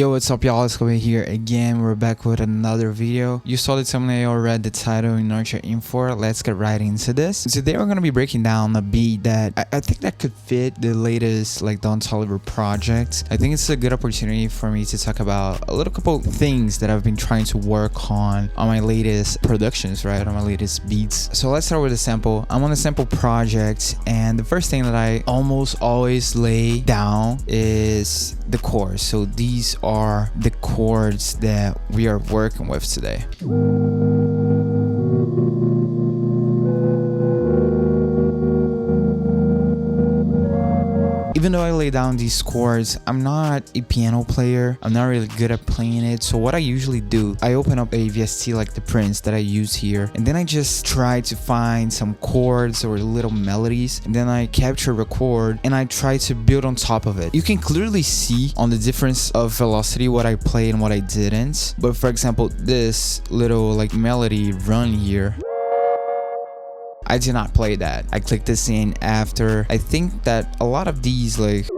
Yo, what's up y'all, it's Kobe here again. We're back with another video. You saw the thumbnail or read the title in Nurture Info. Let's get right into this. Today we're going to be breaking down a beat that I think that could fit the latest like Toliver project. I think it's a good opportunity for me to talk about a little couple things that I've been trying to work on my latest productions, right? On my latest beats. So let's start with a sample. I'm on a sample project, and the first thing that I almost always lay down is the chords. So these are the chords that we are working with today. Even though I lay down these chords, I'm not a piano player. I'm not really good at playing it. So what I usually do, I open up a VST like the Prince that I use here, and then I just try to find some chords or little melodies, and then I capture the chord and I try to build on top of it. You can clearly see on the difference of velocity what I played and what I didn't. But for example, this little like melody run here, I did not play that. I clicked this in after. I think that a lot of these, like,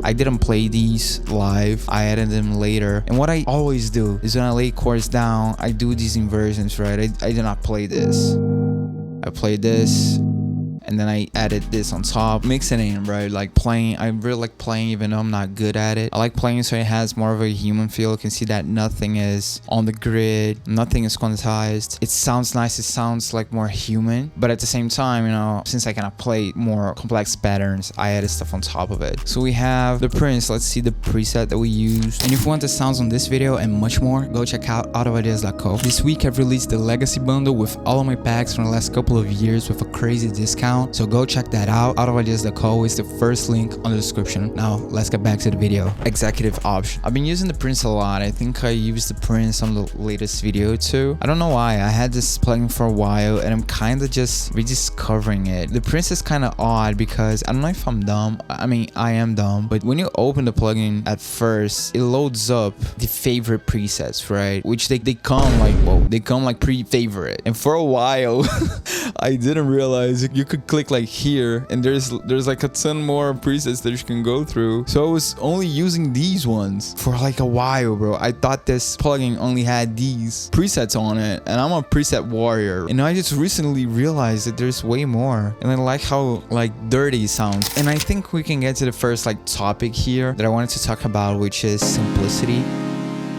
I didn't play these live. I added them later. And what I always do is when I lay chords down, I do these inversions, right? I did not play this. I played this, and then I added this on top, mixing it in, right? Like playing, I really like playing even though I'm not good at it. I like playing so it has more of a human feel. You can see that nothing is on the grid, nothing is quantized. It sounds nice, it sounds like more human, but at the same time, you know, since I cannot play more complex patterns, I added stuff on top of it. So we have the Prince. Let's see the preset that we used. And if you want the sounds on this video and much more, go check out autoideas.co. This week I've released the Legacy Bundle with all of my packs from the last couple of years with a crazy discount. So go check that out. Autoideas.co is the first link on the description. Now let's get back to the video. Executive option. I've been using the Prince a lot. I think I used the Prince on the latest video too. I don't know why. I had this plugin for a while and I'm kind of just rediscovering it. The Prince is kind of odd because I don't know if I'm dumb. I mean, I am dumb, but when you open the plugin at first, it loads up the favorite presets, right? Which they come like, whoa, they come like pre-favorite. And for a while, I didn't realize you could click like here and there's like a ton more presets that you can go through. So I was only using these ones for like a while, bro. I thought this plugin only had these presets on it, and I'm a preset warrior, and I just recently realized that there's way more. And I like how like dirty it sounds. And I think we can get to the first like topic here that I wanted to talk about, which is simplicity.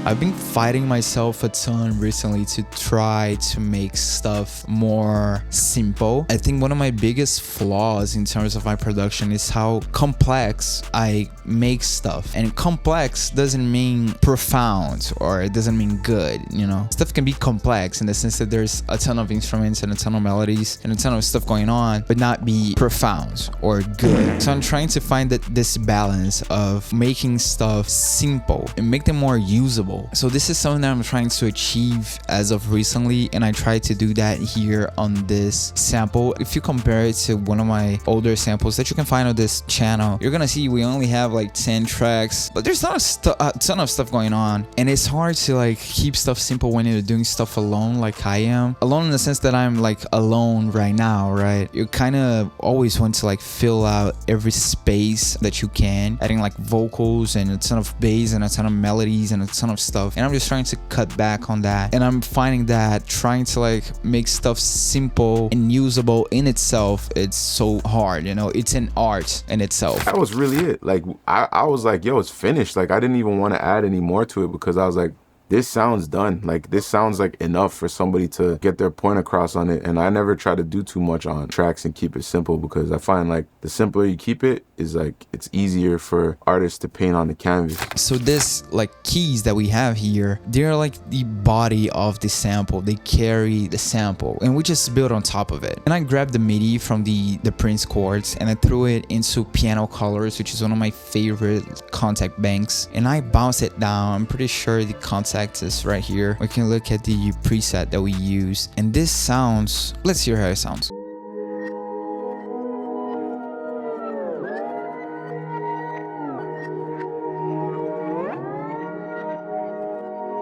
I've been fighting myself a ton recently to try to make stuff more simple. I think one of my biggest flaws in terms of my production is how complex I make stuff. And complex doesn't mean profound, or it doesn't mean good, you know? Stuff can be complex in the sense that there's a ton of instruments and a ton of melodies and a ton of stuff going on, but not be profound or good. So I'm trying to find this balance of making stuff simple and make them more usable. So this is something that I'm trying to achieve as of recently, and I try to do that here on this sample. If you compare it to one of my older samples that you can find on this channel, you're gonna see we only have like 10 tracks, but there's not a ton of stuff going on, and it's hard to like keep stuff simple when you're doing stuff alone like I am. Alone in the sense that I'm like alone right now, right? You kind of always want to like fill out every space that you can, adding like vocals and a ton of bass and a ton of melodies and a ton of stuff, and I'm just trying to cut back on that. And I'm finding that trying to like make stuff simple and usable in itself, it's so hard, you know? It's an art in itself. That was really it. Like I was like, yo, it's finished. Like I didn't even want to add any more to it because I was like, this sounds done. Like this sounds like enough for somebody to get their point across on it. And I never try to do too much on tracks and keep it simple, because I find like the simpler you keep it is like it's easier for artists to paint on the canvas. So this like keys that we have here, they're like the body of the sample. They carry the sample and we just build on top of it. And I grabbed the MIDI from the Prince chords and I threw it into Piano Colors, which is one of my favorite contact banks, and I bounced it down. I'm pretty sure the contact is right here. We can look at the preset that we use, and this sounds, let's hear how it sounds.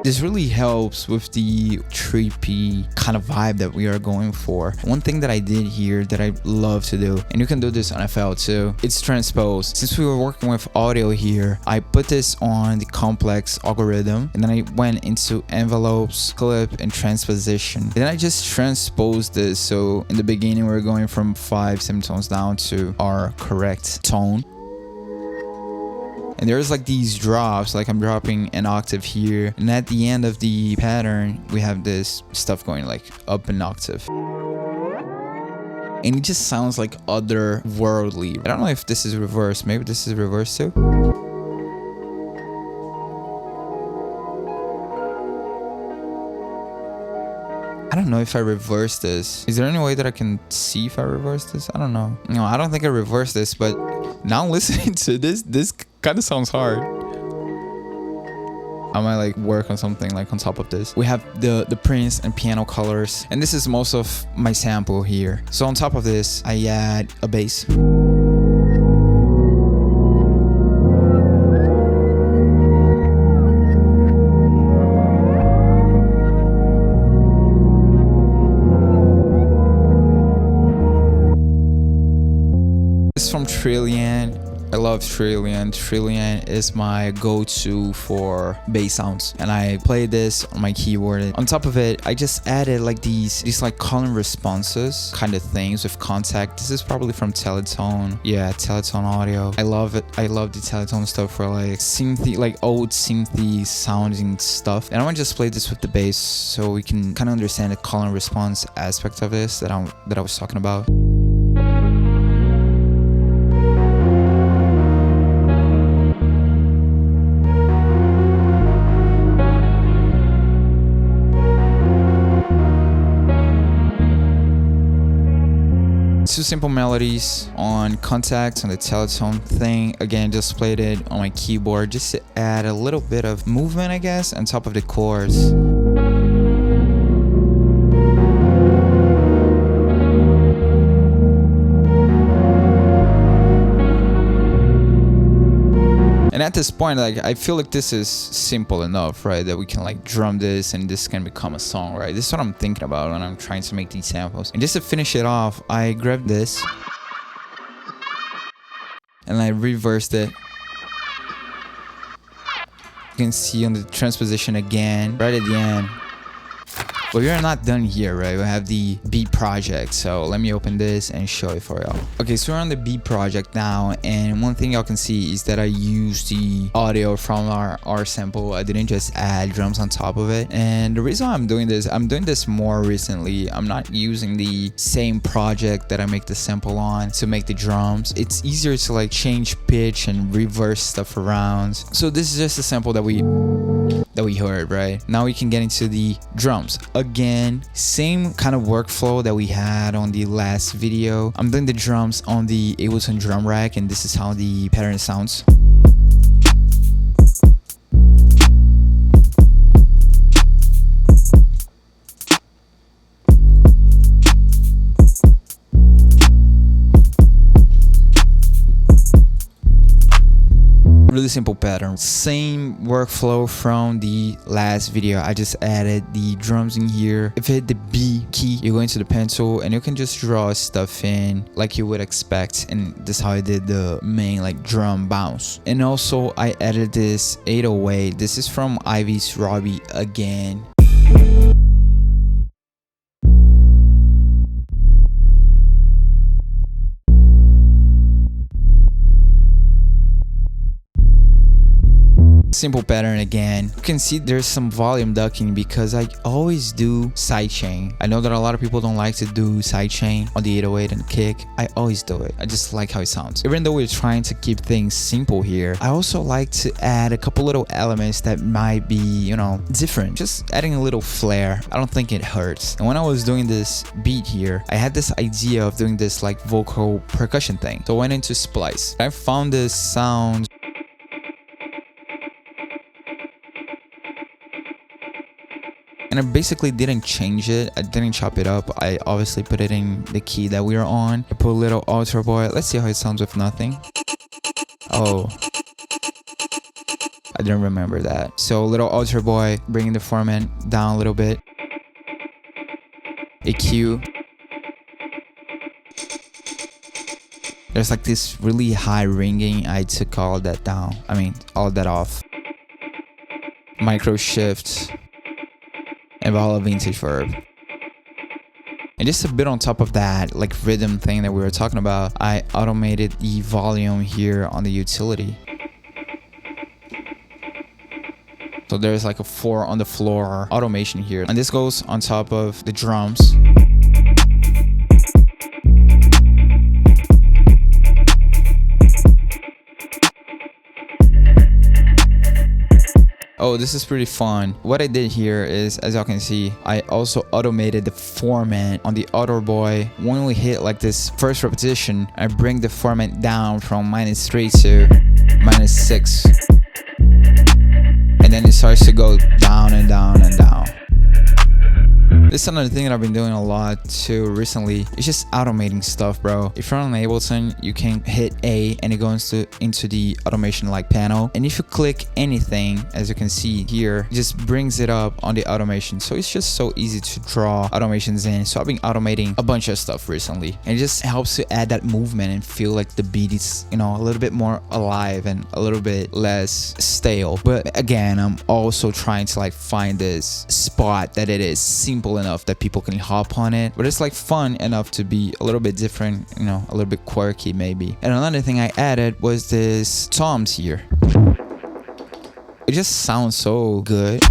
This really helps with the trippy kind of vibe that we are going for. One thing that I did here that I love to do, and you can do this on FL too, it's transpose. Since we were working with audio here, I put this on the complex algorithm, and then I went into envelopes, clip, and transposition. Then I just transposed this, so in the beginning we're going from 5 semitones down to our correct tone. And there's like these drops, like I'm dropping an octave here, and at the end of the pattern we have this stuff going like up an octave, and it just sounds like otherworldly. I don't know if this is reversed. Maybe this is reversed too. I don't know if I reverse this. Is there any way that I can see if I reverse this? I don't know. No, I don't think I reversed this, but now listening to this kind of sounds hard. I might like work on something like on top of this. We have the prints and piano colors, and this is most of my sample here. So on top of this, I add a bass. This is from Trillian. I love Trillian. Trillian is my go-to for bass sounds, and I play this on my keyboard. On top of it, I just added like these like column responses kind of things with contact. This is probably from Teletone. Yeah, Teletone audio. I love it. I love the Teletone stuff for like synthy, like old synthy sounding stuff. And I want to just play this with the bass so we can kind of understand the column response aspect of this that I was talking about. Two simple melodies on contact on the Teletone thing. Again, just played it on my keyboard just to add a little bit of movement, I guess, on top of the chords. And at this point, like, I feel like this is simple enough, right? That we can like drum this and this can become a song, right? This is what I'm thinking about when I'm trying to make these samples. And just to finish it off, I grabbed this and I reversed it. You can see on the transposition again, right at the end. But we are not done here, right? We have the beat project. So let me open this and show it for y'all. Okay, so we're on the beat project now. And one thing y'all can see is that I used the audio from our sample. I didn't just add drums on top of it. And the reason why I'm doing this more recently. I'm not using the same project that I make the sample on to make the drums. It's easier to like change pitch and reverse stuff around. So this is just a sample that we heard, right? Now we can get into the drums. Again, same kind of workflow that we had on the last video. I'm doing the drums on the Ableton drum rack, and this is how the pattern sounds. Really simple pattern, same workflow from the last video. I just added the drums in here. If you hit the B key, you go into the pencil and you can just draw stuff in like you would expect, and this is how I did the main like drum bounce. And also I added this 808. This is from Ivy's Robbie again. Simple pattern again. You can see there's some volume ducking because I always do sidechain. I know that a lot of people don't like to do sidechain on the 808 and kick. I always do it. I just like how it sounds. Even though we're trying to keep things simple here, I also like to add a couple little elements that might be, you know, different. Just adding a little flair. I don't think it hurts. And when I was doing this beat here, I had this idea of doing this like vocal percussion thing. So I went into Splice. I found this sound. And I basically didn't change it. I didn't chop it up. I obviously put it in the key that we are on. I put a little Ultra Boy. Let's see how it sounds with nothing. Oh. I didn't remember that. So little alter boy, bringing the format down a little bit. EQ. There's like this really high ringing. I took all of that down. I mean, all of that off. Micro shifts. And all vintage verb. And just a bit on top of that, like rhythm thing that we were talking about, I automated the volume here on the utility. So there's like a 4 on the floor automation here. And this goes on top of the drums. Oh, this is pretty fun. What I did here is, as y'all can see, I also automated the format on the Auto Boy. When we hit like this first repetition, I bring the format down from -3 to -6. And then it starts to go down and down and down. This is another thing that I've been doing a lot too recently. It's just automating stuff, bro. If you're on Ableton, you can hit A and it goes into the automation like panel. And if you click anything, as you can see here, it just brings it up on the automation. So it's just so easy to draw automations in. So I've been automating a bunch of stuff recently. And it just helps to add that movement and feel like the beat is, you know, a little bit more alive and a little bit less stale. But again, I'm also trying to like find this spot that it is simple enough that people can hop on it, but it's like fun enough to be a little bit different, you know, a little bit quirky maybe. And another thing I added was this toms here. It just sounds so good.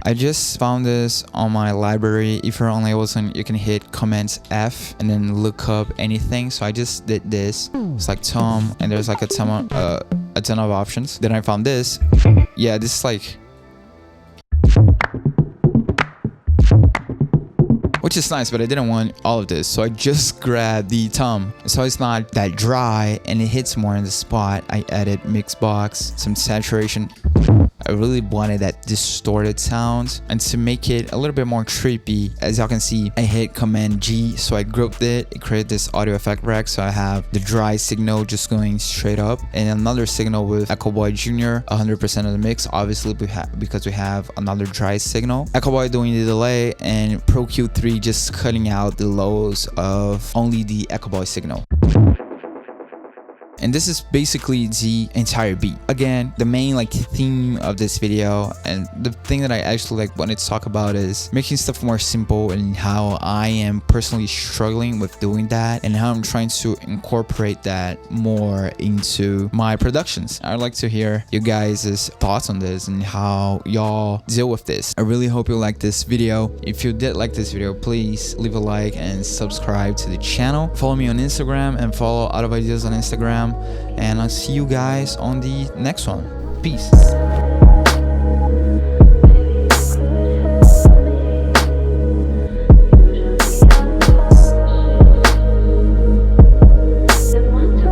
I just found this on my library. If you're on Ableton, you can hit Command F and then look up anything. So I just did this. It's like tom, and there's like a ton of options. Then I found this. Yeah, this is like, which is nice, but I didn't want all of this, so I just grabbed the tom. So it's not that dry and it hits more in the spot. I added mix box, some saturation. I really wanted that distorted sound, and to make it a little bit more trippy, as y'all can see, I hit Command G, so I grouped it. It created this audio effect rack, so I have the dry signal just going straight up, and another signal with Echo Boy Jr. 100% of the mix, obviously because we have another dry signal. Echo Boy doing the delay, and Pro Q3 just cutting out the lows of only the Echo Boy signal. And this is basically the entire beat. Again, the main like theme of this video, and the thing that I actually like wanted to talk about, is making stuff more simple and how I am personally struggling with doing that, and how I'm trying to incorporate that more into my productions. I'd like to hear you guys' thoughts on this and how y'all deal with this. I really hope you like this video. If you did like this video, please leave a like and subscribe to the channel. Follow me on Instagram and follow Out of Ideas on Instagram. And I'll see you guys on the next one. Peace.